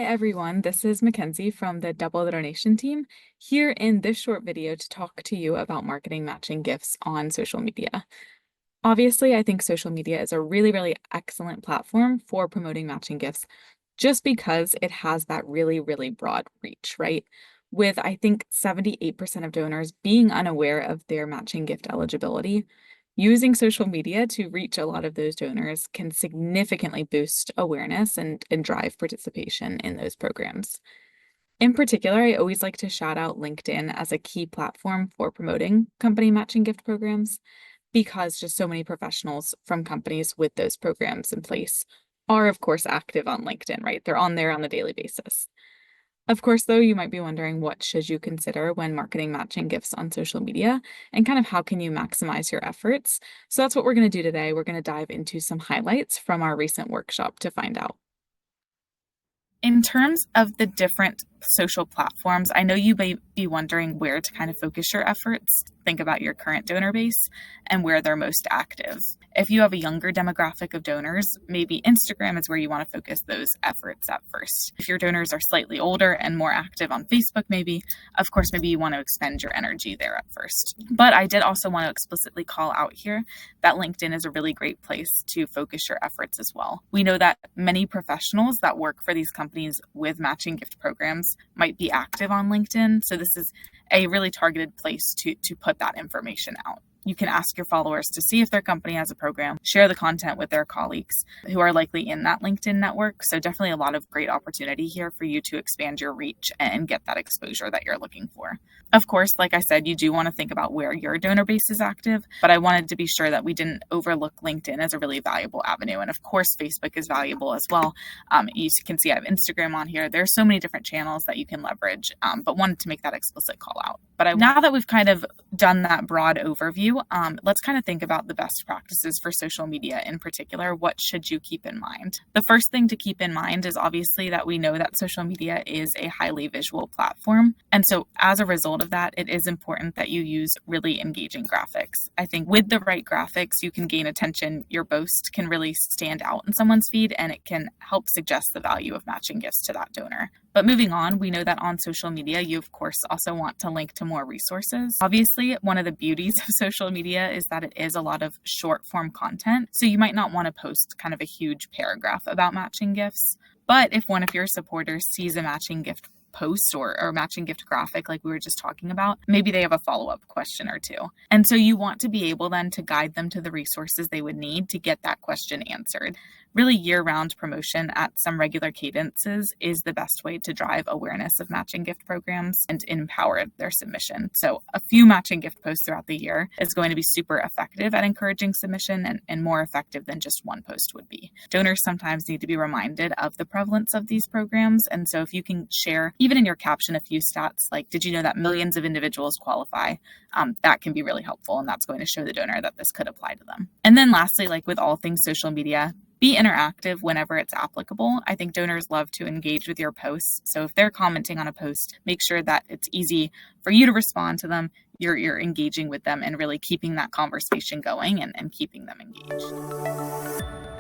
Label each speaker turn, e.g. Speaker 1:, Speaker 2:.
Speaker 1: everyone, this is Mackenzie from the Double the Donation team here in this short video to talk to you about marketing matching gifts on social media. Obviously, I think social media is a really excellent platform for promoting matching gifts just because it has that really broad reach, right? With I think 78% of donors being unaware of their matching gift eligibility, using social media to reach a lot of those donors can significantly boost awareness and drive participation in those programs. In particular, I always like to shout out LinkedIn as a key platform for promoting company matching gift programs because just so many professionals from companies with those programs in place are, of course, active on LinkedIn, right? They're on there on a daily basis. Of course, though, you might be wondering what should you consider when marketing matching gifts on social media and kind of how can you maximize your efforts. So that's what we're going to do today. We're going to dive into some highlights from our recent workshop to find out. In terms of the different social platforms, I know you may be wondering where to kind of focus your efforts. Think about your current donor base and where they're most active. If you have a younger demographic of donors, maybe Instagram is where you want to focus those efforts at first. If your donors are slightly older and more active on Facebook, maybe you want to expend your energy there at first. But I did also want to explicitly call out here that LinkedIn is a really great place to focus your efforts as well. We know that many professionals that work for these companies with matching gift programs might be active on LinkedIn. So this is a really targeted place to put that information out. You can ask your followers to see if their company has a program, share the content with their colleagues who are likely in that LinkedIn network. So definitely a lot of great opportunity here for you to expand your reach and get that exposure that you're looking for. Of course, like I said, you do want to think about where your donor base is active, but I wanted to be sure that we didn't overlook LinkedIn as a really valuable avenue. And of course, Facebook is valuable as well. You can see I have Instagram on here. There's so many different channels that you can leverage, but wanted to make that explicit call out. But now that we've kind of done that broad overview, let's kind of think about the best practices for social media in particular. What should you keep in mind? The first thing to keep in mind is obviously that we know that social media is a highly visual platform. And so as a result of that, it is important that you use really engaging graphics. I think with the right graphics, you can gain attention. Your post can really stand out in someone's feed, and it can help suggest the value of matching gifts to that donor. But moving on, we know that on social media, you of course also want to link to more resources. Obviously, one of the beauties of social media is that it is a lot of short form content. So you might not want to post kind of a huge paragraph about matching gifts. But if one of your supporters sees a matching gift post or matching gift graphic like we were just talking about, maybe they have a follow-up question or two. And so you want to be able then to guide them to the resources they would need to get that question answered. Really year-round promotion at some regular cadences is the best way to drive awareness of matching gift programs and empower their submission. So a few matching gift posts throughout the year is going to be super effective at encouraging submission and more effective than just one post would be. Donors sometimes need to be reminded of the prevalence of these programs. And so if you can share, even in your caption, a few stats like, did you know that millions of individuals qualify? That can be really helpful. And that's going to show the donor that this could apply to them. And then lastly, like with all things social media, be interactive whenever it's applicable. I think donors love to engage with your posts. So if they're commenting on a post, make sure that it's easy for you to respond to them. You're engaging with them and really keeping that conversation going and keeping them engaged.